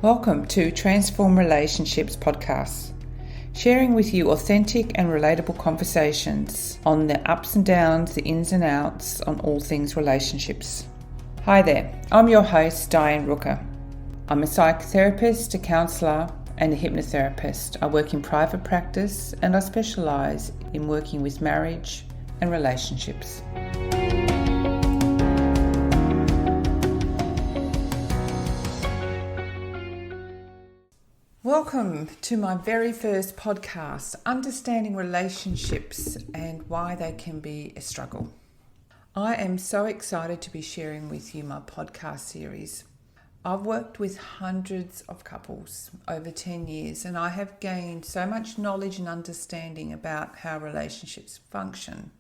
Welcome to Transform Relationships podcast, sharing with you authentic and relatable conversations on the ups and downs, the ins and outs on all things relationships. Hi there, I'm your host, Diane Rooker. I'm a psychotherapist, a counsellor and a hypnotherapist. I work in private practice and I specialise in working with marriage and relationships. Welcome to my very first podcast, Understanding Relationships and Why They Can Be a Struggle. I am so excited to be sharing with you my podcast series. I've worked with hundreds of couples over 10 years and I have gained so much knowledge and understanding about how relationships function.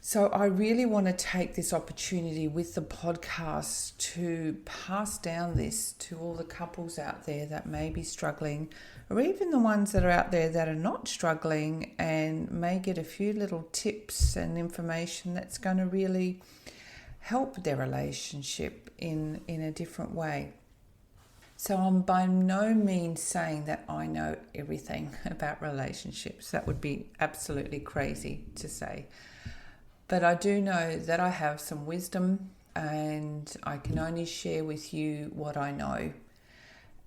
So I really want to take this opportunity with the podcast to pass down this to all the couples out there that may be struggling, or even the ones that are out there that are not struggling and may get a few little tips and information that's going to really help their relationship in a different way. So I'm by no means saying that I know everything about relationships. That would be absolutely crazy to say. But I do know that I have some wisdom and I can only share with you what I know.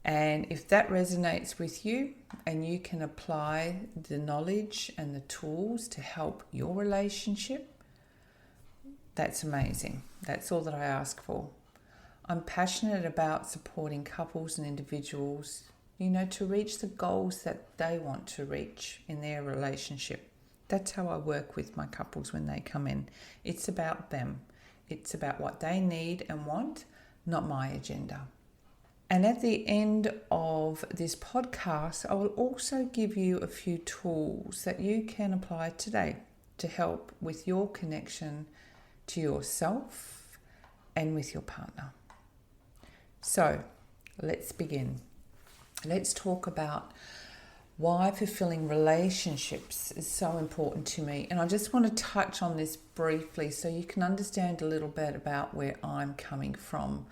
And if that resonates with you and you can apply the knowledge and the tools to help your relationship, that's amazing. That's all that I ask for. I'm passionate about supporting couples and individuals, to reach the goals that they want to reach in their relationship. That's how I work with my couples when they come in. It's about them. It's about what they need and want, not my agenda. And at the end of this podcast, I will also give you a few tools that you can apply today to help with your connection to yourself and with your partner. So let's begin. Let's talk about why fulfilling relationships is so important to me. And I just want to touch on this briefly so you can understand a little bit about where I'm coming from.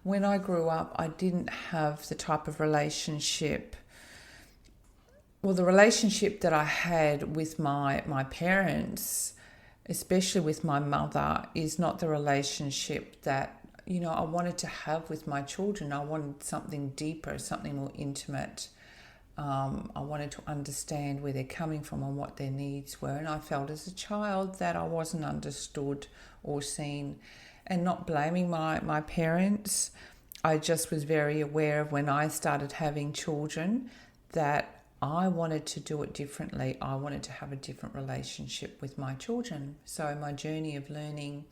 When I grew up, I didn't have the type of relationship, the relationship that I had with my parents, especially with my mother, is not the relationship that, I wanted to have with my children. I wanted something deeper, something more intimate. I wanted to understand where they're coming from and what their needs were. And I felt as a child that I wasn't understood or seen. And not blaming my parents, I just was very aware of when I started having children that I wanted to do it differently. I wanted to have a different relationship with my children. So my journey of learning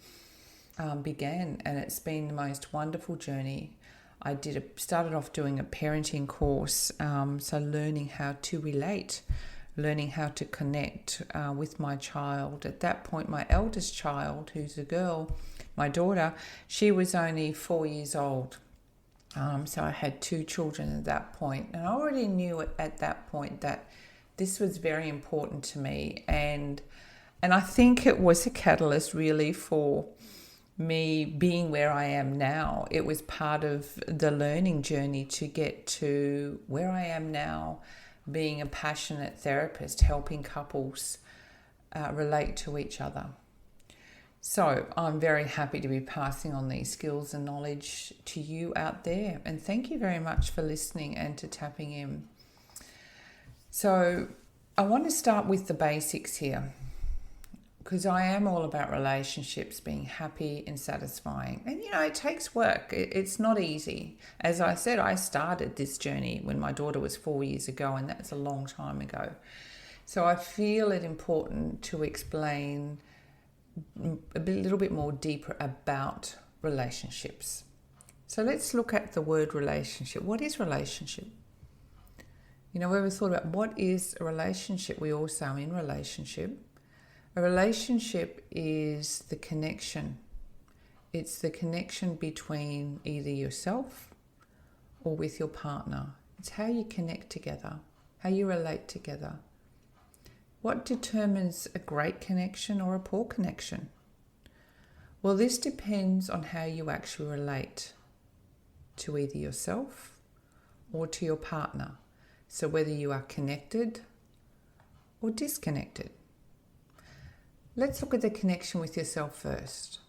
began, and it's been the most wonderful journey. I started off doing a parenting course, so learning how to relate, learning how to connect with my child. At that point, my eldest child, who's a girl, my daughter, she was only 4 years old. So I had two children at that point, and I already knew at that point that this was very important to me, and I think it was a catalyst really for me being where I am now. It was part of the learning journey to get to where I am now, being a passionate therapist, helping couples relate to each other. So I'm very happy to be passing on these skills and knowledge to you out there. And thank you very much for listening and to tapping in. So I want to start with the basics here, because I am all about relationships being happy and satisfying. And, it takes work. It's not easy. As I said, I started this journey when my daughter was 4 years ago, and that's a long time ago. So I feel it important to explain a little bit more deeper about relationships. So let's look at the word relationship. What is relationship? We ever thought about what is a relationship? We all say I'm in relationship. A relationship is the connection. It's the connection between either yourself or with your partner. It's how you connect together, how you relate together. What determines a great connection or a poor connection? Well, this depends on how you actually relate to either yourself or to your partner. So whether you are connected or disconnected. Let's look at the connection with yourself first.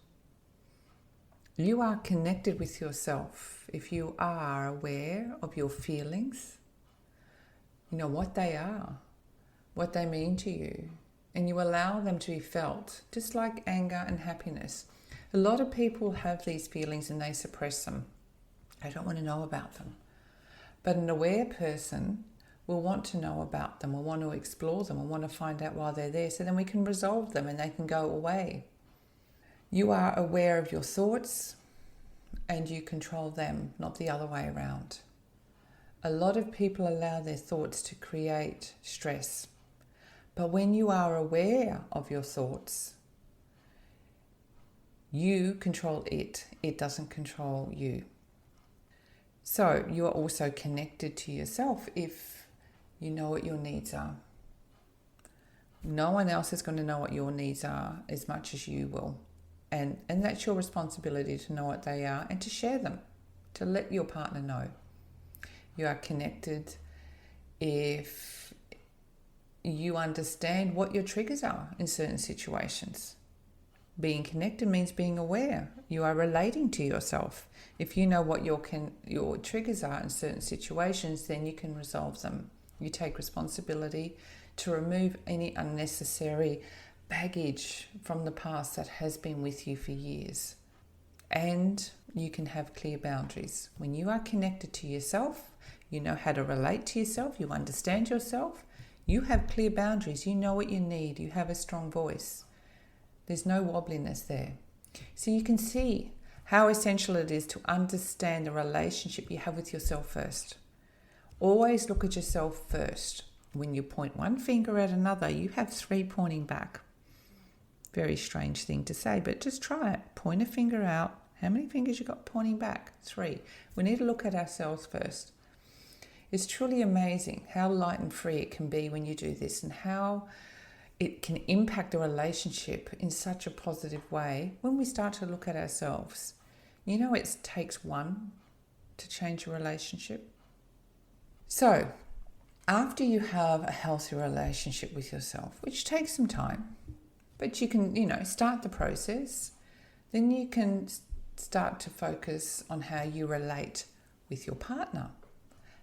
You are connected with yourself if you are aware of your feelings, what they are, what they mean to you, and you allow them to be felt, just like anger and happiness. A lot of people have these feelings and they suppress them. They don't want to know about them. But an aware person will want to know about them, will want to explore them, will want to find out why they're there, so then we can resolve them and they can go away. You are aware of your thoughts and you control them, not the other way around. A lot of people allow their thoughts to create stress. But when you are aware of your thoughts, you control it. It doesn't control you. So you are also connected to yourself if you know what your needs are. No one else is going to know what your needs are as much as you will. And that's your responsibility to know what they are and to share them, to let your partner know. You are connected if you understand what your triggers are in certain situations. Being connected means being aware. You are relating to yourself. If you know what your triggers are in certain situations, then you can resolve them. You take responsibility to remove any unnecessary baggage from the past that has been with you for years. And you can have clear boundaries. When you are connected to yourself, you know how to relate to yourself, you understand yourself, you have clear boundaries, you know what you need, you have a strong voice. There's no wobbliness there. So you can see how essential it is to understand the relationship you have with yourself first. Always look at yourself first. When you point one finger at another, you have three pointing back. Very strange thing to say, but just try it. Point a finger out. How many fingers you got pointing back? 3. We need to look at ourselves first. It's truly amazing how light and free it can be when you do this, and how it can impact a relationship in such a positive way when we start to look at ourselves. It takes one to change a relationship. So, after you have a healthy relationship with yourself, which takes some time, but you can, start the process, then you can start to focus on how you relate with your partner.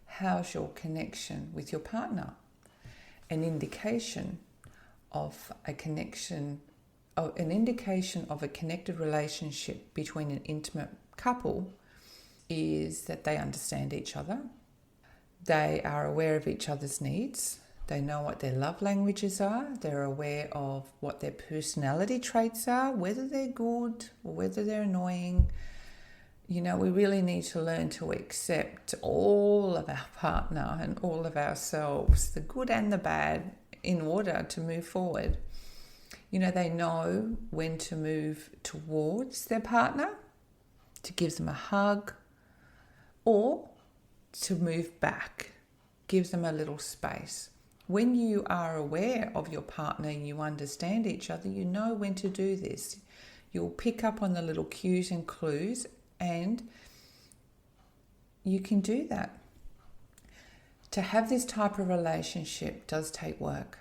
How's your connection with your partner? An indication of a connected relationship between an intimate couple is that they understand each other. They are aware of each other's needs. They know what their love languages are. They're aware of what their personality traits are, whether they're good or whether they're annoying. We really need to learn to accept all of our partner and all of ourselves, the good and the bad, in order to move forward. They know when to move towards their partner, to give them a hug, or to move back, give them a little space. When you are aware of your partner and you understand each other, you know when to do this. You'll pick up on the little cues and clues, and you can do that. To have this type of relationship does take work.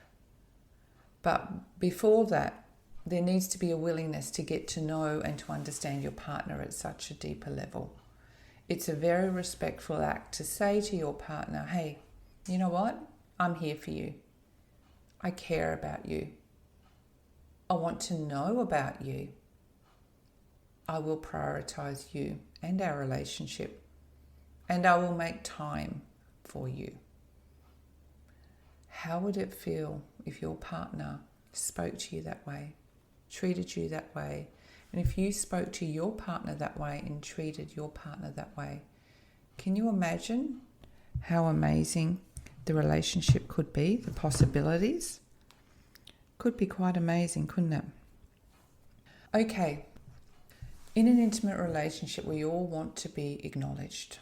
But before that, there needs to be a willingness to get to know and to understand your partner at such a deeper level. It's a very respectful act to say to your partner, hey, you know what? I'm here for you. I care about you. I want to know about you. I will prioritize you and our relationship, and I will make time for you. How would it feel if your partner spoke to you that way, treated you that way? And if you spoke to your partner that way and treated your partner that way, can you imagine how amazing the relationship could be? The possibilities could be quite amazing, couldn't it? Okay, in an intimate relationship, we all want to be acknowledged.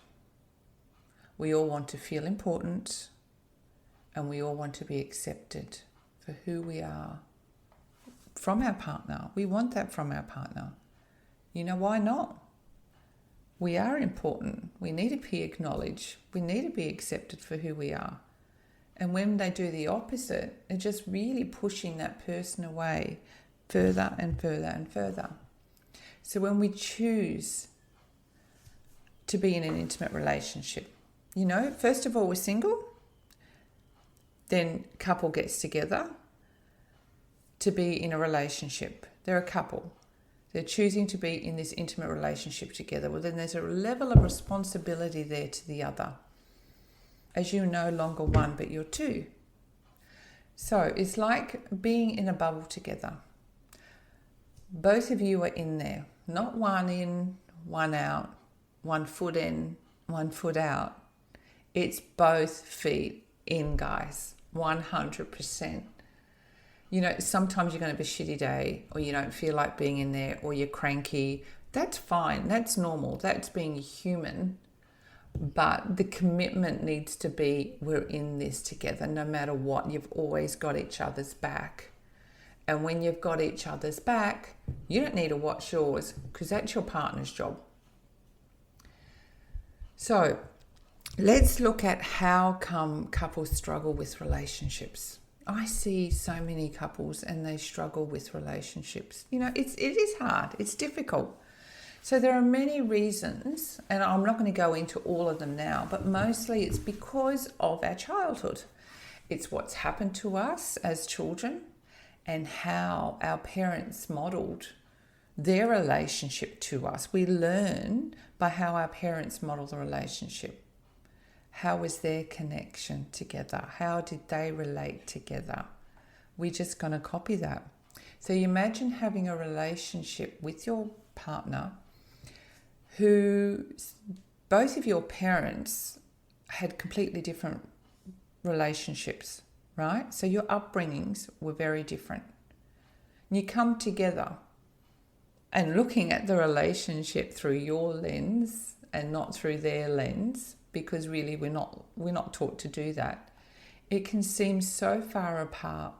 We all want to feel important, and we all want to be accepted for for who we are from our partner. We want that from our partner. You know, why not? We are important. We need to be acknowledged. We need to be accepted for who we are. And when they do the opposite, it's just really pushing that person away further and further and further. So when we choose to be in an intimate relationship, you know, first of all, we're single, then couple gets together to be in a relationship. They're a couple. They're choosing to be in this intimate relationship together. Well, then there's a level of responsibility there to the other, as you're no longer one, but you're two. So it's like being in a bubble together. Both of you are in there, not one in, one out, 1 foot in, 1 foot out. It's both feet in, guys, 100%. You know, sometimes you're going to have a shitty day, or you don't feel like being in there, or you're cranky. That's fine. That's normal. That's being human. But the commitment needs to be, we're in this together no matter what. You've always got each other's back. And when you've got each other's back, you don't need to watch yours, because that's your partner's job. So let's look at how come couples struggle with relationships. I see so many couples and they struggle with relationships. You know, it is hard. It's difficult. So there are many reasons, and I'm not going to go into all of them now, but mostly it's because of our childhood. It's what's happened to us as children and how our parents modeled their relationship to us. We learn by how our parents model the relationship. How was their connection together? How did they relate together? We're just going to copy that. So you imagine having a relationship with your partner who both of your parents had completely different relationships, right? So your upbringings were very different. And you come together and looking at the relationship through your lens and not through their lens, because really we're not taught to do that. It can seem so far apart.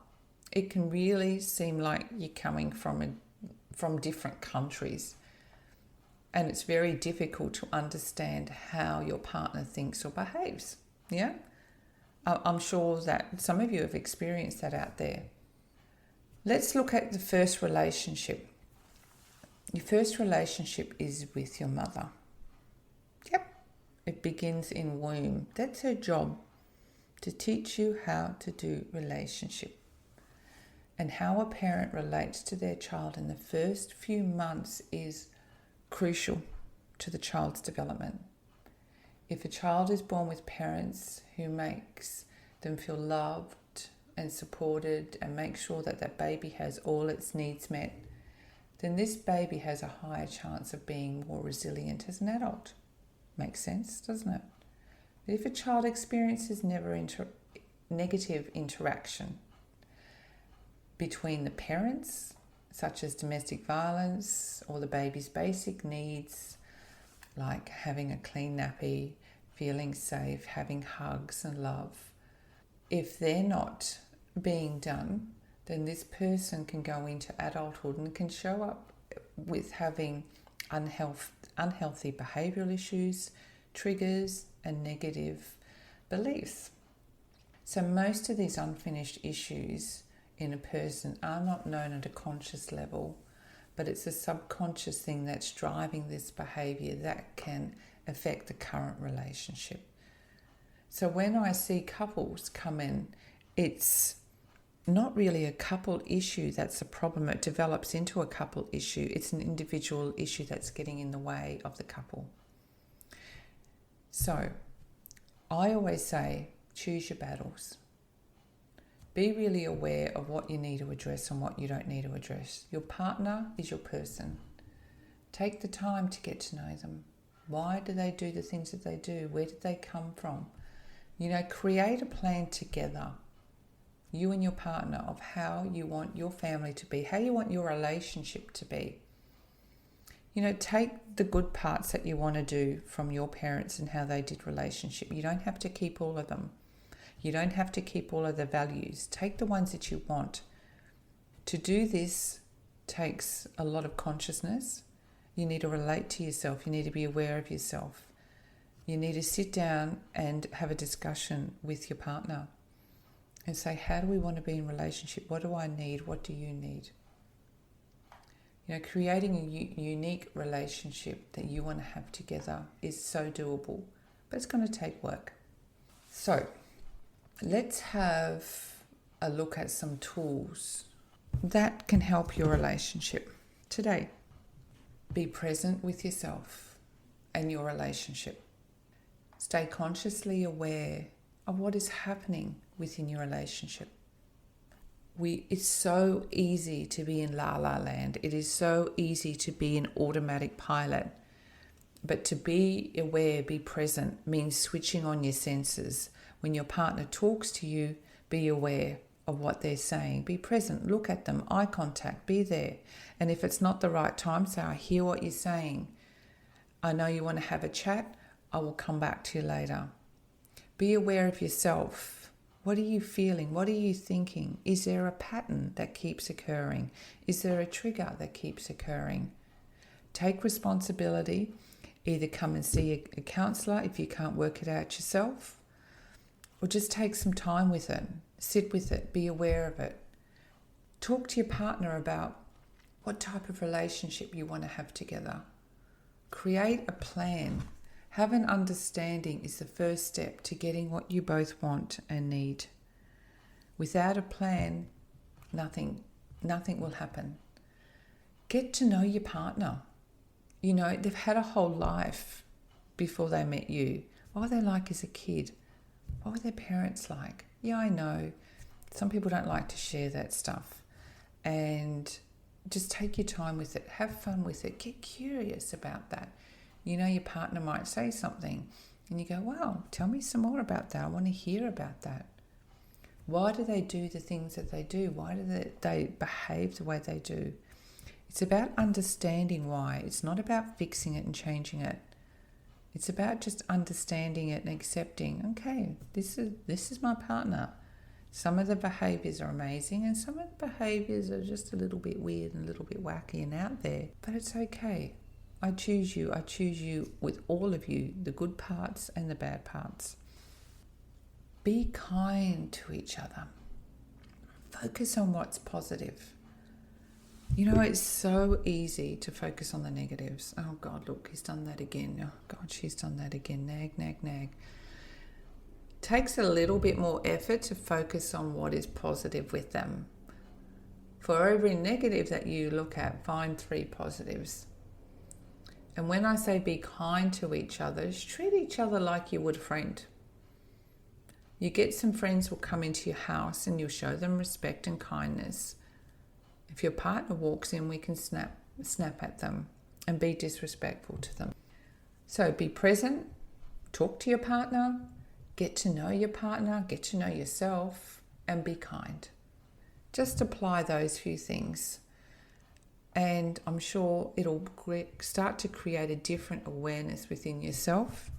It can really seem like you're coming from different countries, and it's very difficult to understand how your partner thinks or behaves. Yeah, I'm sure that some of you have experienced that out there. Let's look at the first relationship. Your first relationship is with your mother. Yep. It begins in womb. That's her job, to teach you how to do relationship and how a parent relates to their child in the first few months is crucial to the child's development. If a child is born with parents who makes them feel loved and supported and make sure that that baby has all its needs met, then this baby has a higher chance of being more resilient as an adult. Makes sense, doesn't it? But if a child experiences negative interaction between the parents, such as domestic violence or the baby's basic needs, like having a clean nappy, feeling safe, having hugs and love, if they're not being done, then this person can go into adulthood and can show up with having unhealthy behavioural issues, triggers, and negative beliefs. So most of these unfinished issues in a person are not known at a conscious level, but it's a subconscious thing that's driving this behaviour that can affect the current relationship. So when I see couples come in, it's not really a couple issue that's a problem. It develops into a couple issue. It's an individual issue that's getting in the way of the couple. So I always say, choose your battles. Be really aware of what you need to address and what you don't need to address. Your partner is your person. Take the time to get to know them. Why do they do the things that they do? Where did they come from? You know, create a plan together, you and your partner, of how you want your family to be, how you want your relationship to be. You know, take the good parts that you want to do from your parents and how they did relationship. You don't have to keep all of them. You don't have to keep all of the values. Take the ones that you want. To do this takes a lot of consciousness. You need to relate to yourself. You need to be aware of yourself. You need to sit down and have a discussion with your partner and say, how do we want to be in relationship? What do I need? What do you need? You know, creating a unique relationship that you want to have together is so doable, but it's going to take work. So let's have a look at some tools that can help your relationship today. Be present with yourself and your relationship. Stay consciously aware of what is happening within your relationship. It's so easy to be in la-la land. It is so easy to be in automatic pilot. But to be aware, be present, means switching on your senses. When your partner talks to you, be aware of what they're saying. Be present, look at them, eye contact, be there. And if it's not the right time, say, I hear what you're saying. I know you want to have a chat. I will come back to you later. Be aware of yourself. What are you feeling? What are you thinking? Is there a pattern that keeps occurring? Is there a trigger that keeps occurring? Take responsibility. Either come and see a counsellor if you can't work it out yourself, or just take some time with it. Sit with it. Be aware of it. Talk to your partner about what type of relationship you want to have together. Create a plan. Have an understanding is the first step to getting what you both want and need. Without a plan, nothing will happen. Get to know your partner. You know, they've had a whole life before they met you. What were they like as a kid? What were their parents like? Yeah, I know. Some people don't like to share that stuff. And just take your time with it. Have fun with it. Get curious about that. You know, your partner might say something and you go, wow, tell me some more about that. I want to hear about that. Why do they do the things that they do? Why do they behave the way they do? It's about understanding why. It's not about fixing it and changing it. It's about just understanding it and accepting, okay, this is my partner. Some of the behaviours are amazing and some of the behaviours are just a little bit weird and a little bit wacky and out there. But it's okay. I choose you. I choose you with all of you, the good parts and the bad parts. Be kind to each other. Focus on what's positive. You know, it's so easy to focus on the negatives. Oh God, look, he's done that again. Oh God, she's done that again. Nag, nag, nag. Takes a little bit more effort to focus on what is positive with them. For every negative that you look at, find 3 positives. And when I say be kind to each other, treat each other like you would a friend. You get some friends will come into your house and you'll show them respect and kindness. If your partner walks in, we can snap at them and be disrespectful to them. So be present, talk to your partner, get to know your partner, get to know yourself, and be kind. Just apply those few things. And I'm sure it'll start to create a different awareness within yourself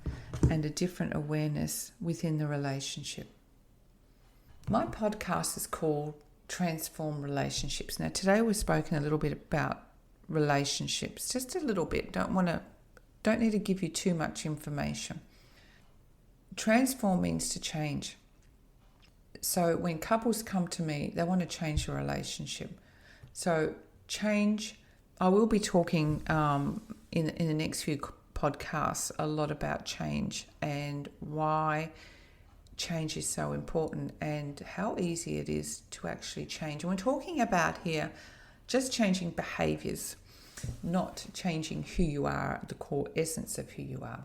and a different awareness within the relationship. My podcast is called Transform Relationships. Now today we've spoken a little bit about relationships, just a little bit. Don't need to give you too much information. Transform means to change. So when couples come to me, they want to change the relationship. So change, I will be talking in the next few podcasts a lot about change and why change is so important and how easy it is to actually change. And we're talking about here just changing behaviours, not changing who you are, the core essence of who you are.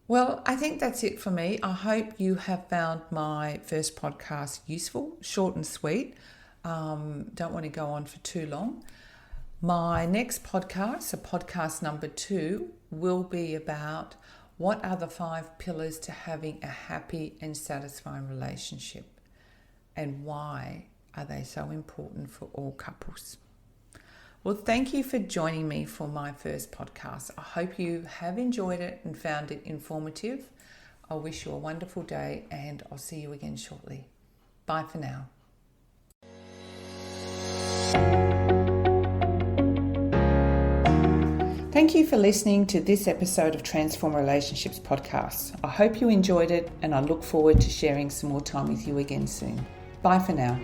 Well, I think that's it for me. I hope you have found my first podcast useful, short and sweet. Don't want to go on for too long. My next podcast, so podcast number 2, will be about what are the 5 pillars to having a happy and satisfying relationship and why are they so important for all couples. Well, thank you for joining me for my first podcast. I hope you have enjoyed it and found it informative. I wish you a wonderful day and I'll see you again shortly. Bye for now. Thank you for listening to this episode of Transform Relationships podcast. I hope you enjoyed it and I look forward to sharing some more time with you again soon. Bye for now.